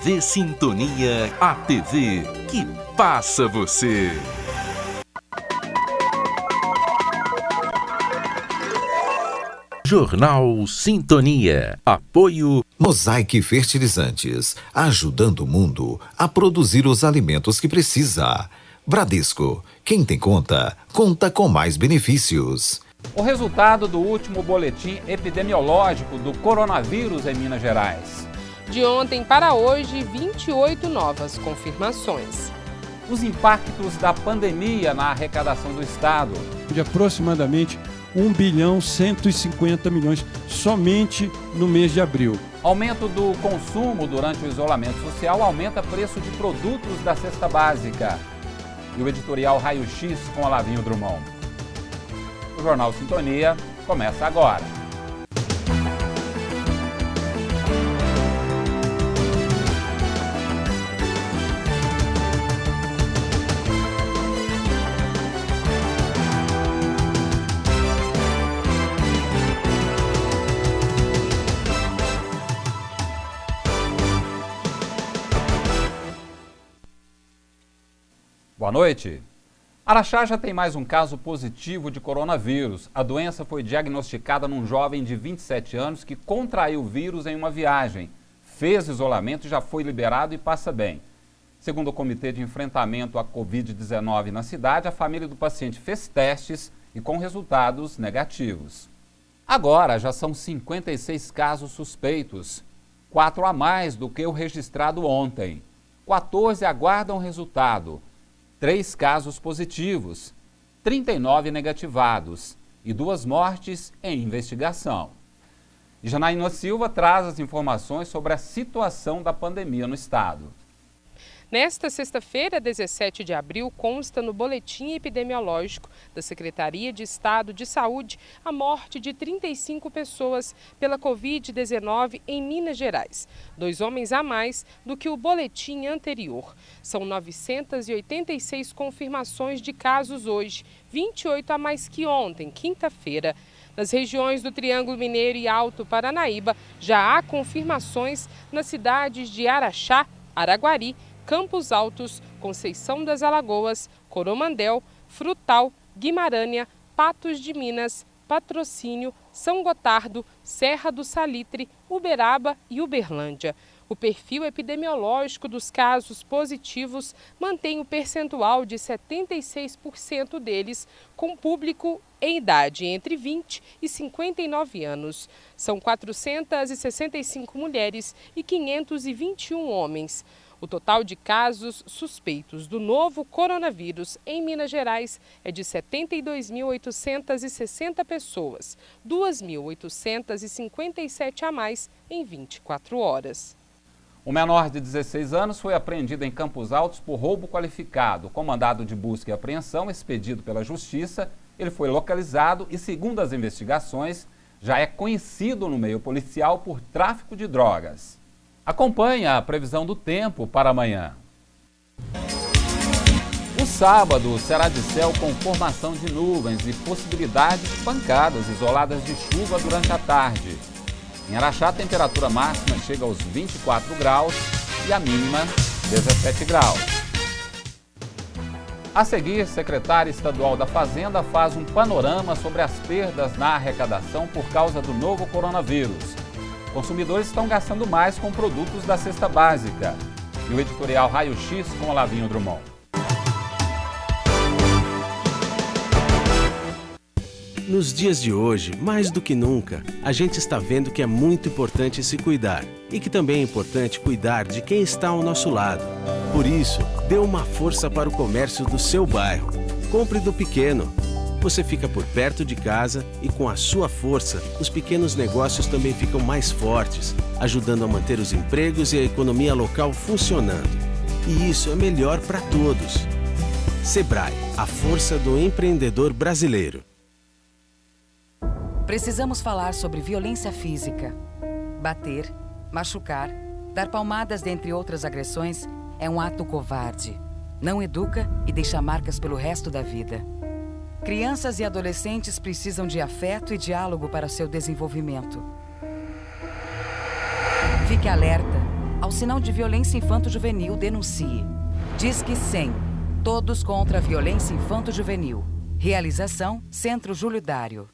TV Sintonia, a TV que passa você. Jornal Sintonia. Apoio Mosaic Fertilizantes, ajudando o mundo a produzir os alimentos que precisa. Bradesco, quem tem conta, conta com mais benefícios. O resultado do último boletim epidemiológico do coronavírus em Minas Gerais. De ontem para hoje, 28 novas confirmações. Os impactos da pandemia na arrecadação do Estado. De aproximadamente 1.150 bilhões somente no mês de abril. Aumento do consumo durante o isolamento social aumenta preço de produtos da cesta básica. E o editorial Raio X com Olavinho Drummond. O Jornal Sintonia começa agora. Boa noite. Araxá já tem mais um caso positivo de coronavírus. A doença foi diagnosticada num jovem de 27 anos que contraiu o vírus em uma viagem, fez isolamento e já foi liberado e passa bem. Segundo o Comitê de Enfrentamento à Covid-19 na cidade, a família do paciente fez testes e com resultados negativos. Agora já são 56 casos suspeitos, 4 a mais do que o registrado ontem. 14 aguardam resultado. 3 casos positivos, 39 negativados e 2 mortes em investigação. Janaína Silva traz as informações sobre a situação da pandemia no estado. Nesta sexta-feira, 17 de abril, consta no boletim epidemiológico da Secretaria de Estado de Saúde a morte de 35 pessoas pela Covid-19 em Minas Gerais, 2 homens a mais do que o boletim anterior. São 986 confirmações de casos hoje, 28 a mais que ontem, quinta-feira. Nas regiões do Triângulo Mineiro e Alto Paranaíba, já há confirmações nas cidades de Araxá, Araguari, Campos Altos, Conceição das Alagoas, Coromandel, Frutal, Guimarães, Patos de Minas, Patrocínio, São Gotardo, Serra do Salitre, Uberaba e Uberlândia. O perfil epidemiológico dos casos positivos mantém o percentual de 76% deles com público em idade entre 20 e 59 anos. São 465 mulheres e 521 homens. O total de casos suspeitos do novo coronavírus em Minas Gerais é de 72.860 pessoas, 2.857 a mais em 24 horas. O menor de 16 anos foi apreendido em Campos Altos por roubo qualificado. Com mandado de busca e apreensão expedido pela Justiça, ele foi localizado e, segundo as investigações, já é conhecido no meio policial por tráfico de drogas. Acompanhe a previsão do tempo para amanhã. O sábado será de céu com formação de nuvens e possibilidade de pancadas isoladas de chuva durante a tarde. Em Araxá, a temperatura máxima chega aos 24 graus e a mínima 17 graus. A seguir, a secretária estadual da Fazenda faz um panorama sobre as perdas na arrecadação por causa do novo coronavírus. Consumidores estão gastando mais com produtos da cesta básica. E o editorial Raio X com Olavinho Drummond. Nos dias de hoje, mais do que nunca, a gente está vendo que é muito importante se cuidar e que também é importante cuidar de quem está ao nosso lado. Por isso, dê uma força para o comércio do seu bairro. Compre do pequeno. Você fica por perto de casa e com a sua força, os pequenos negócios também ficam mais fortes, ajudando a manter os empregos e a economia local funcionando. E isso é melhor para todos. Sebrae, a força do empreendedor brasileiro. Precisamos falar sobre violência física. Bater, machucar, dar palmadas, dentre outras agressões, é um ato covarde. Não educa e deixa marcas pelo resto da vida. Crianças e adolescentes precisam de afeto e diálogo para seu desenvolvimento. Fique alerta. Ao sinal de violência infanto-juvenil, denuncie. Disque 100. Todos contra a violência infanto-juvenil. Realização Centro Júlio Dário.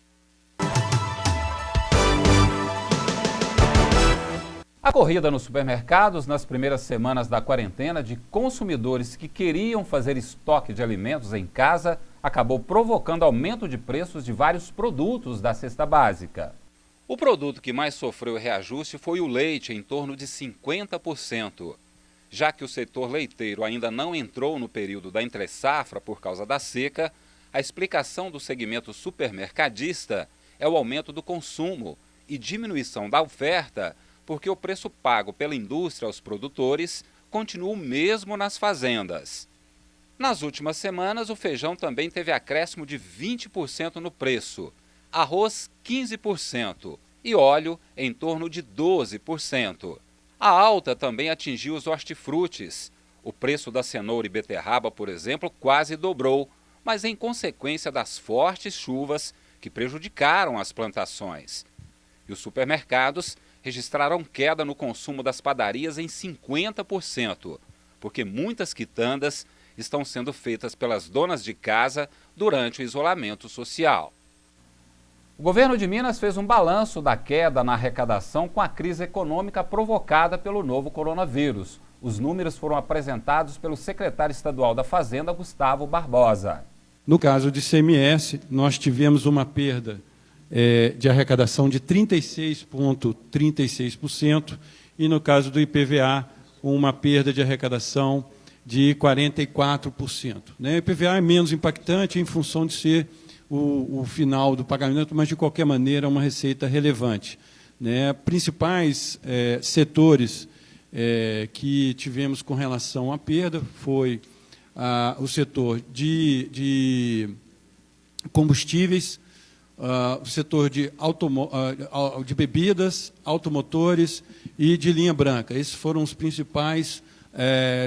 A corrida nos supermercados nas primeiras semanas da quarentena de consumidores que queriam fazer estoque de alimentos em casa acabou provocando aumento de preços de vários produtos da cesta básica. O produto que mais sofreu reajuste foi o leite, em torno de 50%. Já que o setor leiteiro ainda não entrou no período da entre-safra por causa da seca, a explicação do segmento supermercadista é o aumento do consumo e diminuição da oferta, porque o preço pago pela indústria aos produtores continua o mesmo nas fazendas. Nas últimas semanas, o feijão também teve acréscimo de 20% no preço, arroz 15% e óleo em torno de 12%. A alta também atingiu os hortifrutis. O preço da cenoura e beterraba, por exemplo, quase dobrou, mas em consequência das fortes chuvas que prejudicaram as plantações. E os supermercados registraram queda no consumo das padarias em 50%, porque muitas quitandas estão sendo feitas pelas donas de casa durante o isolamento social. O governo de Minas fez um balanço da queda na arrecadação com a crise econômica provocada pelo novo coronavírus. Os números foram apresentados pelo secretário estadual da Fazenda, Gustavo Barbosa. No caso de ICMS, nós tivemos uma perda de arrecadação de 36,36% e, no caso do IPVA, uma perda de arrecadação de 44%. O IPVA é menos impactante em função de ser o final do pagamento, mas, de qualquer maneira, é uma receita relevante. Principais setores que tivemos com relação à perda foi o setor de combustíveis, o setor de bebidas, automotores e de linha branca. Esses foram os principais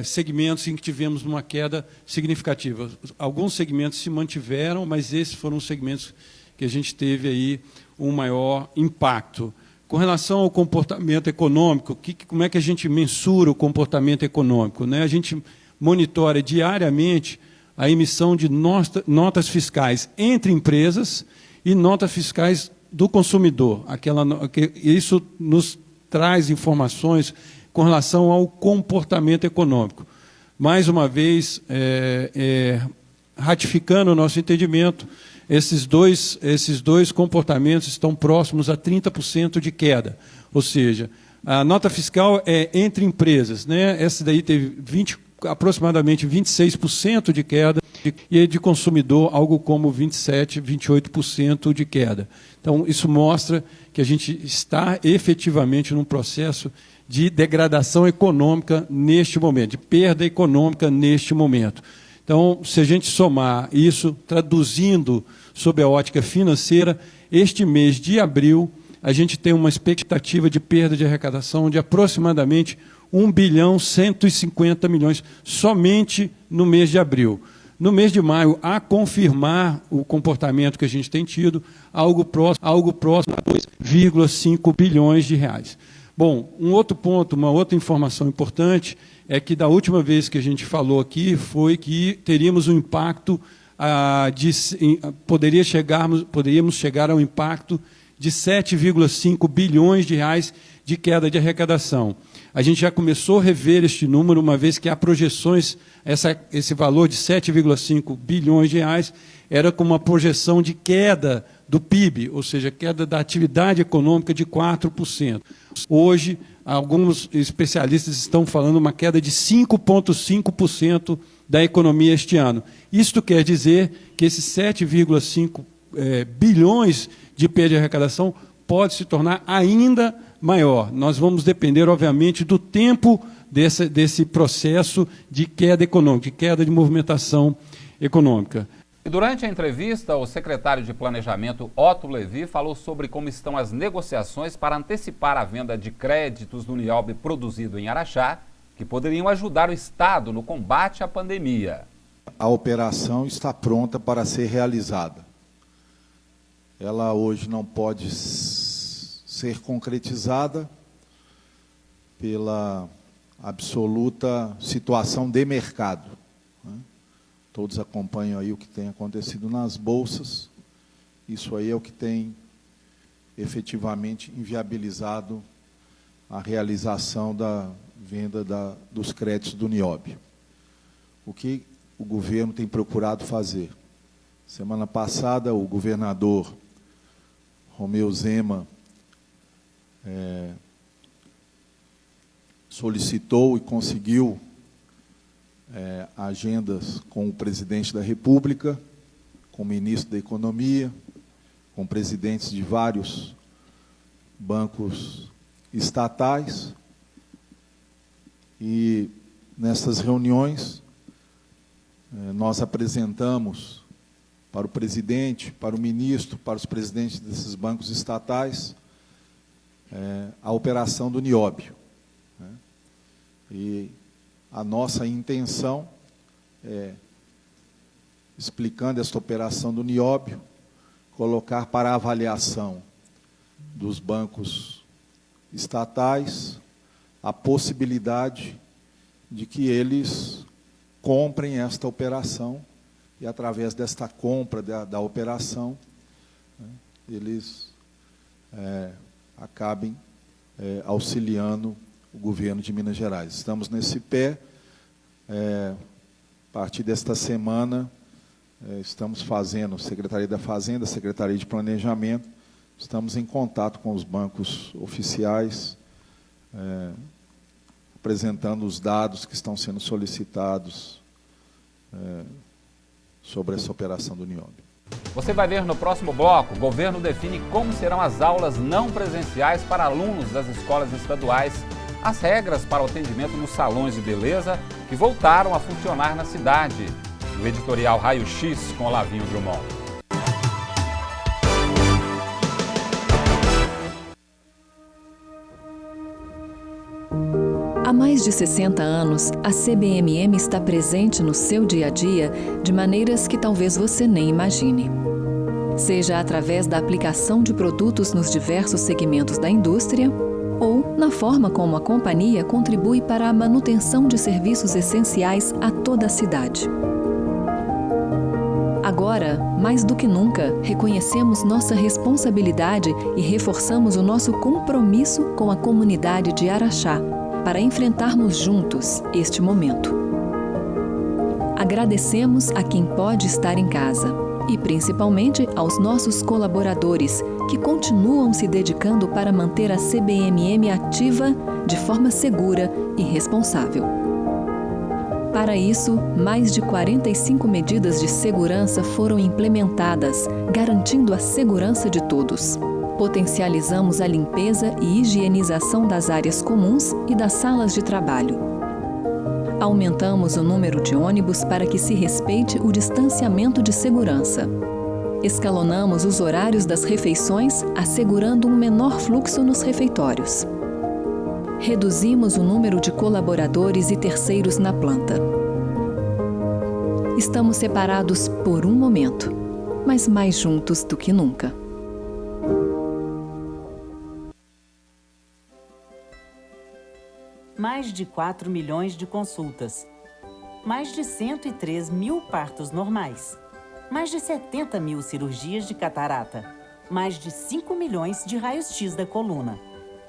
segmentos em que tivemos uma queda significativa. Alguns segmentos se mantiveram, mas esses foram os segmentos que a gente teve aí um maior impacto. Com relação ao comportamento econômico, como é que a gente mensura o comportamento econômico? A gente monitora diariamente a emissão de notas fiscais entre empresas e notas fiscais do consumidor. Isso nos traz informações com relação ao comportamento econômico. Mais uma vez, ratificando o nosso entendimento, esses dois comportamentos estão próximos a 30% de queda. Ou seja, a nota fiscal é entre empresas. Essa daí teve aproximadamente 26% de queda, e de consumidor algo como 27%, 28% de queda. Então, isso mostra que a gente está efetivamente num processo de degradação econômica neste momento, de perda econômica neste momento. Então, se a gente somar isso, traduzindo sob a ótica financeira, este mês de abril, a gente tem uma expectativa de perda de arrecadação de aproximadamente 1,150 bilhão somente no mês de abril. No mês de maio, a confirmar o comportamento que a gente tem tido, algo próximo a 2,5 bilhões de reais. Bom, um outro ponto, uma outra informação importante é que da última vez que a gente falou aqui foi que teríamos um impacto, poderíamos chegar ao impacto de 7,5 bilhões de reais de queda de arrecadação. A gente já começou a rever este número, uma vez que há projeções, esse valor de 7,5 bilhões de reais era com uma projeção de queda do PIB, ou seja, queda da atividade econômica de 4%. Hoje, alguns especialistas estão falando uma queda de 5,5% da economia este ano. Isto quer dizer que esses 7,5 bilhões de perda de arrecadação pode se tornar ainda maior. Nós vamos depender, obviamente, do tempo desse processo de queda econômica, de queda de movimentação econômica. E durante a entrevista, o secretário de Planejamento, Otto Levi, falou sobre como estão as negociações para antecipar a venda de créditos do Nióbio produzido em Araxá, que poderiam ajudar o Estado no combate à pandemia. A operação está pronta para ser realizada. Ela hoje não pode ser concretizada pela absoluta situação de mercado, né? Todos acompanham aí o que tem acontecido nas bolsas. Isso aí é o que tem efetivamente inviabilizado a realização da venda dos créditos do Nióbio. O que o governo tem procurado fazer? Semana passada, o governador Romeu Zema solicitou e conseguiu agendas com o presidente da República, com o ministro da Economia, com presidentes de vários bancos estatais. E nessas reuniões nós apresentamos para o presidente, para o ministro, para os presidentes desses bancos estatais a operação do Nióbio, né? E a nossa intenção é, explicando esta operação do Nióbio, colocar para avaliação dos bancos estatais a possibilidade de que eles comprem esta operação e, através desta compra da operação, né, eles acabem auxiliando o governo de Minas Gerais. Estamos nesse pé. A partir desta semana, estamos fazendo, Secretaria da Fazenda, Secretaria de Planejamento, estamos em contato com os bancos oficiais, apresentando os dados que estão sendo solicitados sobre essa operação do Nióbio. Você vai ver no próximo bloco, o governo define como serão as aulas não presenciais para alunos das escolas estaduais, as regras para o atendimento nos salões de beleza que voltaram a funcionar na cidade. O editorial Raio X com Olavinho Drummond. Há mais de 60 anos, a CBMM está presente no seu dia a dia de maneiras que talvez você nem imagine. Seja através da aplicação de produtos nos diversos segmentos da indústria, ou na forma como a companhia contribui para a manutenção de serviços essenciais a toda a cidade. Agora, mais do que nunca, reconhecemos nossa responsabilidade e reforçamos o nosso compromisso com a comunidade de Araxá, para enfrentarmos juntos este momento. Agradecemos a quem pode estar em casa e principalmente aos nossos colaboradores que continuam se dedicando para manter a CBMM ativa de forma segura e responsável. Para isso, mais de 45 medidas de segurança foram implementadas, garantindo a segurança de todos. Potencializamos a limpeza e higienização das áreas comuns e das salas de trabalho. Aumentamos o número de ônibus para que se respeite o distanciamento de segurança. Escalonamos os horários das refeições, assegurando um menor fluxo nos refeitórios. Reduzimos o número de colaboradores e terceiros na planta. Estamos separados por um momento, mas mais juntos do que nunca. Mais de 4 milhões de consultas, mais de 103 mil partos normais, mais de 70 mil cirurgias de catarata, mais de 5 milhões de raios-x da coluna.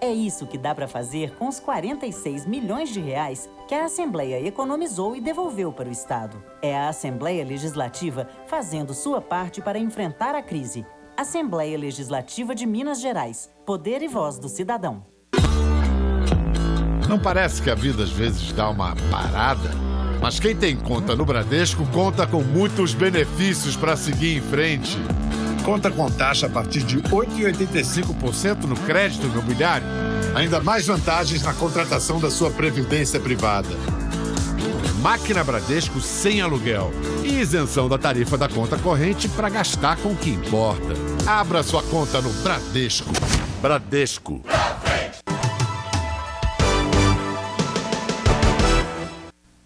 É isso que dá para fazer com os 46 milhões de reais que a Assembleia economizou e devolveu para o Estado. É a Assembleia Legislativa fazendo sua parte para enfrentar a crise. Assembleia Legislativa de Minas Gerais. Poder e voz do cidadão. Não parece que a vida às vezes dá uma parada? Mas quem tem conta no Bradesco conta com muitos benefícios para seguir em frente. Conta com taxa a partir de 8,85% no crédito imobiliário. Ainda mais vantagens na contratação da sua previdência privada. Máquina Bradesco sem aluguel. E isenção da tarifa da conta corrente para gastar com o que importa. Abra sua conta no Bradesco. Bradesco.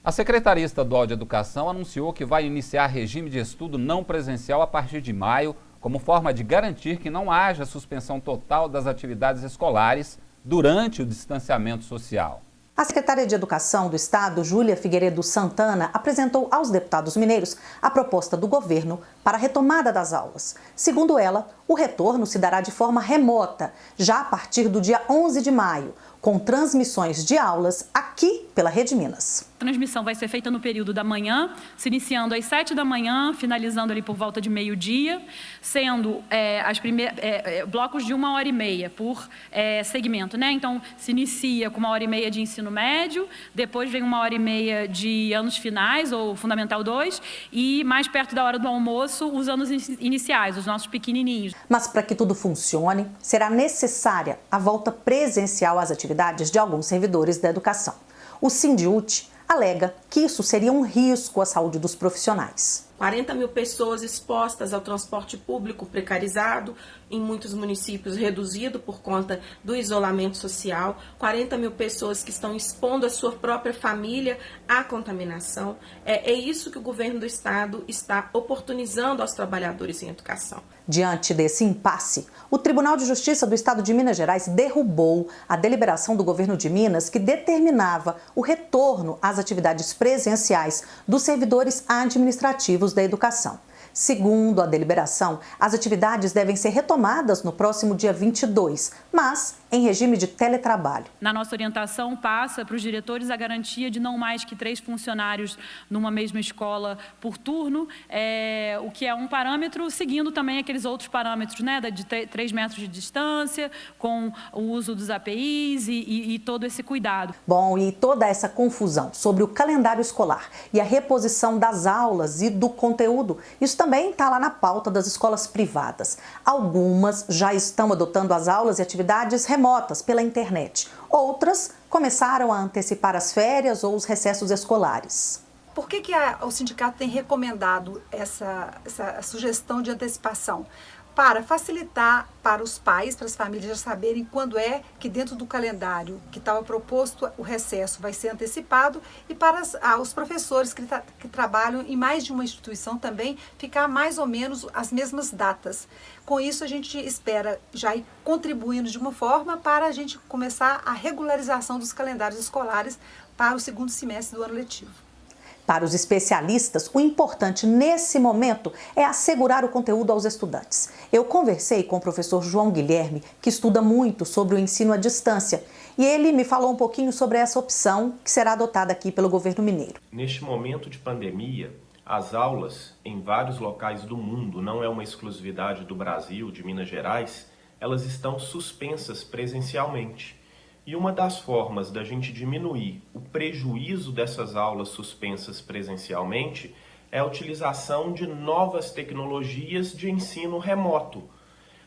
A Secretaria Estadual de Educação anunciou que vai iniciar regime de estudo não presencial a partir de maio, como forma de garantir que não haja suspensão total das atividades escolares durante o distanciamento social. A secretária de Educação do Estado, Júlia Figueiredo Santana, apresentou aos deputados mineiros a proposta do governo para a retomada das aulas. Segundo ela, o retorno se dará de forma remota, já a partir do dia 11 de maio, com transmissões de aulas aqui pela Rede Minas. A transmissão vai ser feita no período da manhã, se iniciando às 7 da manhã, finalizando ali por volta de meio-dia, sendo blocos de 1h30 por segmento, né? Então, se inicia com 1h30 de ensino médio, depois vem 1h30 de anos finais, ou Fundamental 2, e mais perto da hora do almoço, os anos iniciais, os nossos pequenininhos. Mas para que tudo funcione, será necessária a volta presencial às atividades de alguns servidores da educação. O Sindiúti alega que isso seria um risco à saúde dos profissionais. 40 mil pessoas expostas ao transporte público precarizado, em muitos municípios reduzido por conta do isolamento social, 40 mil pessoas que estão expondo a sua própria família à contaminação. É isso que o governo do estado está oportunizando aos trabalhadores em educação. Diante desse impasse, o Tribunal de Justiça do Estado de Minas Gerais derrubou a deliberação do governo de Minas que determinava o retorno às atividades presenciais dos servidores administrativos da educação. Segundo a deliberação, as atividades devem ser retomadas no próximo dia 22, mas em regime de teletrabalho. Na nossa orientação, passa para os diretores a garantia de não mais que 3 funcionários numa mesma escola por turno, o que é um parâmetro, seguindo também aqueles outros parâmetros, né, de 3 metros de distância, com o uso dos APIs e todo esse cuidado. Bom, e toda essa confusão sobre o calendário escolar e a reposição das aulas e do conteúdo, isso também está lá na pauta das escolas privadas. Algumas já estão adotando as aulas e atividades remotas pela internet. Outras começaram a antecipar as férias ou os recessos escolares. Por que o sindicato tem recomendado essa sugestão de antecipação? Para facilitar para os pais, para as famílias já saberem quando é que dentro do calendário que estava proposto o recesso vai ser antecipado, e para os professores que trabalham em mais de uma instituição também ficar mais ou menos as mesmas datas. Com isso a gente espera já ir contribuindo de uma forma para a gente começar a regularização dos calendários escolares para o segundo semestre do ano letivo. Para os especialistas, o importante nesse momento é assegurar o conteúdo aos estudantes. Eu conversei com o professor João Guilherme, que estuda muito sobre o ensino à distância, e ele me falou um pouquinho sobre essa opção que será adotada aqui pelo governo mineiro. Neste momento de pandemia, as aulas em vários locais do mundo, não é uma exclusividade do Brasil, de Minas Gerais, elas estão suspensas presencialmente. E uma das formas da gente diminuir o prejuízo dessas aulas suspensas presencialmente é a utilização de novas tecnologias de ensino remoto.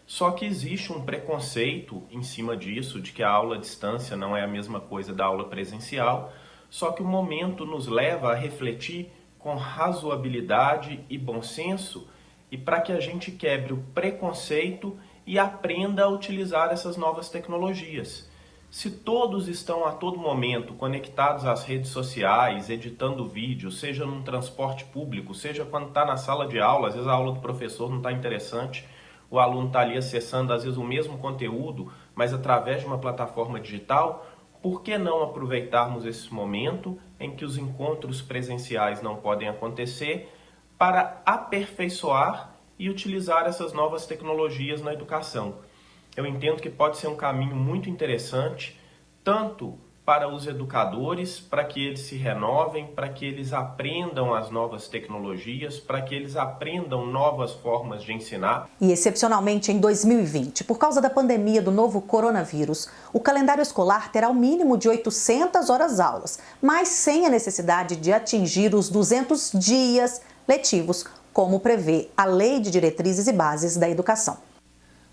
Só que existe um preconceito em cima disso, de que a aula à distância não é a mesma coisa da aula presencial, só que o momento nos leva a refletir com razoabilidade e bom senso, e para que a gente quebre o preconceito e aprenda a utilizar essas novas tecnologias. Se todos estão a todo momento conectados às redes sociais, editando vídeo, seja num transporte público, seja quando está na sala de aula, às vezes a aula do professor não está interessante, o aluno está ali acessando às vezes o mesmo conteúdo, mas através de uma plataforma digital, por que não aproveitarmos esse momento em que os encontros presenciais não podem acontecer para aperfeiçoar e utilizar essas novas tecnologias na educação? Eu entendo que pode ser um caminho muito interessante, tanto para os educadores, para que eles se renovem, para que eles aprendam as novas tecnologias, para que eles aprendam novas formas de ensinar. E excepcionalmente em 2020, por causa da pandemia do novo coronavírus, o calendário escolar terá o mínimo de 800 horas aulas, mas sem a necessidade de atingir os 200 dias letivos, como prevê a Lei de Diretrizes e Bases da Educação.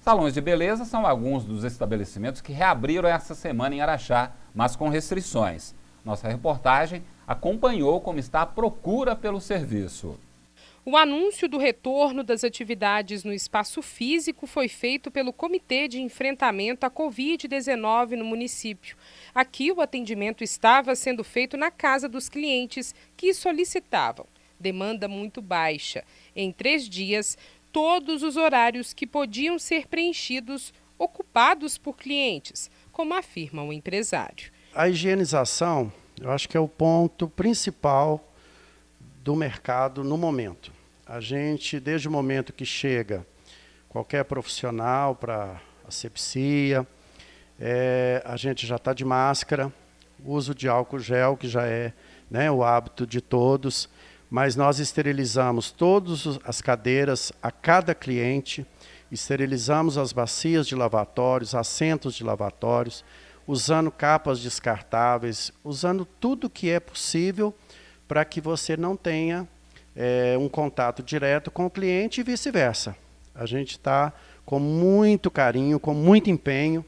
Salões de beleza são alguns dos estabelecimentos que reabriram essa semana em Araxá, mas com restrições. Nossa reportagem acompanhou como está a procura pelo serviço. O anúncio do retorno das atividades no espaço físico foi feito pelo Comitê de Enfrentamento à Covid-19 no município. Aqui o atendimento estava sendo feito na casa dos clientes que solicitavam. Demanda muito baixa. Em 3 dias, todos os horários que podiam ser preenchidos, ocupados por clientes, como afirma o empresário. a higienização, eu acho que é o ponto principal do mercado no momento. A gente, desde o momento que chega qualquer profissional para asepsia, a gente já está de máscara, uso de álcool gel, que já é, né, o hábito de todos, mas nós esterilizamos todas as cadeiras a cada cliente, esterilizamos as bacias de lavatórios, assentos de lavatórios, usando capas descartáveis, usando tudo que é possível para que você não tenha um contato direto com o cliente e vice-versa. A gente está com muito carinho, com muito empenho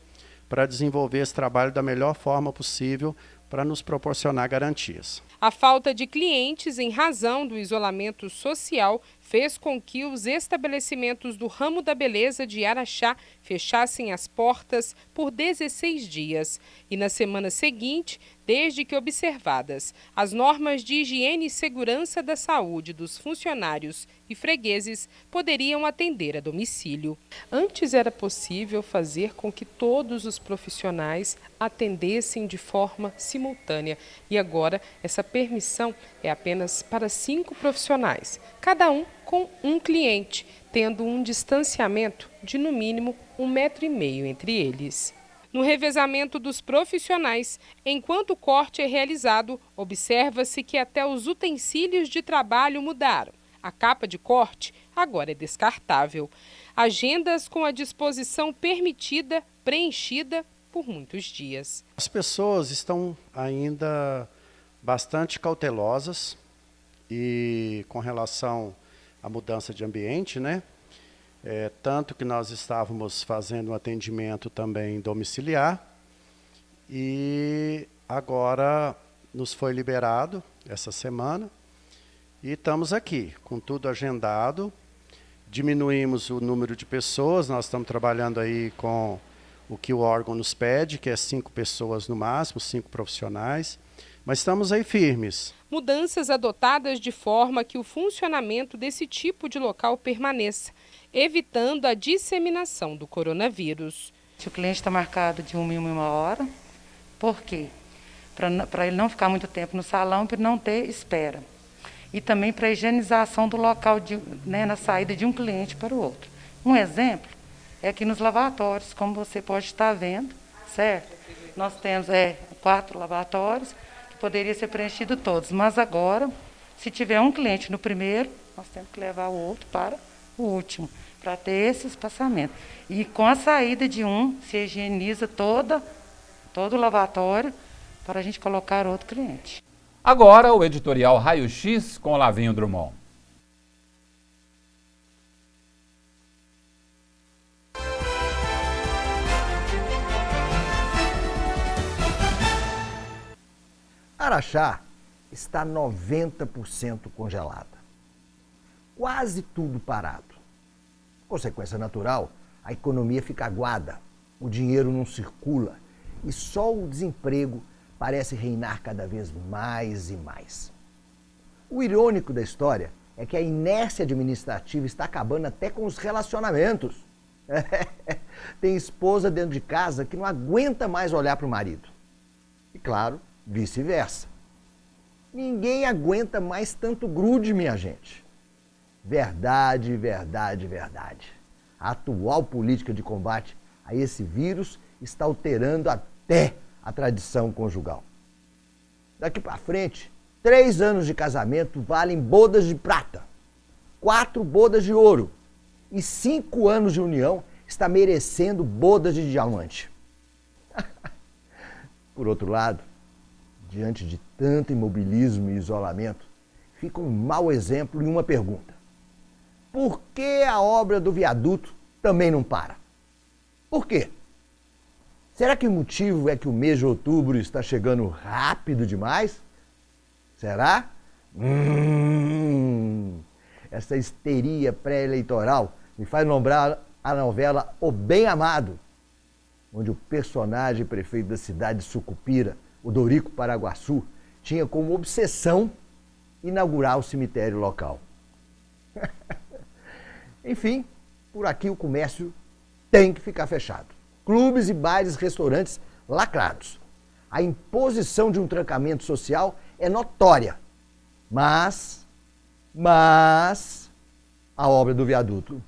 para desenvolver esse trabalho da melhor forma possível para nos proporcionar garantias. A falta de clientes em razão do isolamento social fez com que os estabelecimentos do ramo da beleza de Araxá fechassem as portas por 16 dias. E na semana seguinte, desde que observadas as normas de higiene e segurança da saúde dos funcionários e fregueses, poderiam atender a domicílio. Antes era possível fazer com que todos os profissionais atendessem de forma simultânea. E agora essa permissão é apenas para 5 profissionais, cada um com um cliente, tendo um distanciamento de no mínimo 1,5 m entre eles. No revezamento dos profissionais, enquanto o corte é realizado, observa-se que até os utensílios de trabalho mudaram. A capa de corte agora é descartável. Agendas com a disposição permitida, preenchida por muitos dias. As pessoas estão ainda bastante cautelosas e com relação à mudança de ambiente, né? Tanto que nós estávamos fazendo um atendimento também domiciliar e agora nos foi liberado essa semana e estamos aqui com tudo agendado. Diminuímos o número de pessoas, nós estamos trabalhando aí com o que o órgão nos pede, que é 5 pessoas no máximo, 5 profissionais, mas estamos aí firmes. Mudanças adotadas de forma que o funcionamento desse tipo de local permaneça, evitando a disseminação do coronavírus. Se o cliente está marcado de 1 em 1 hora, por quê? Para ele não ficar muito tempo no salão, para não ter espera. E também para a higienização do local, na saída de um cliente para o outro. Um exemplo é aqui nos lavatórios, como você pode estar vendo, certo? Nós temos 4 lavatórios, que poderia ser preenchido todos, mas agora, se tiver um cliente no primeiro, nós temos que levar o outro para o último, para ter esse espaçamento. E com a saída de um, se higieniza todo o lavatório para a gente colocar outro cliente. Agora o editorial Raio X com Lavinho Drummond. Araxá está 90% congelada. Quase tudo parado. Consequência natural, a economia fica aguada, o dinheiro não circula e só o desemprego parece reinar cada vez mais e mais. O irônico da história é que a inércia administrativa está acabando até com os relacionamentos. Tem esposa dentro de casa que não aguenta mais olhar para o marido. E claro, vice-versa. Ninguém aguenta mais tanto grude, minha gente. Verdade, verdade, verdade. A atual política de combate a esse vírus está alterando até a tradição conjugal. Daqui para frente, 3 anos de casamento valem bodas de prata, 4 bodas de ouro e 5 anos de união está merecendo bodas de diamante. Por outro lado, diante de tanto imobilismo e isolamento, fica um mau exemplo e uma pergunta. Por que a obra do viaduto também não para? Por quê? Será que o motivo é que o mês de outubro está chegando rápido demais? Será? Essa histeria pré-eleitoral me faz lembrar a novela O Bem Amado, onde o personagem prefeito da cidade de Sucupira, o Dorico Paraguaçu, tinha como obsessão inaugurar o cemitério local. Enfim, por aqui o comércio tem que ficar fechado. Clubes e bares, restaurantes lacrados. a imposição de um trancamento social é notória. Mas a obra do viaduto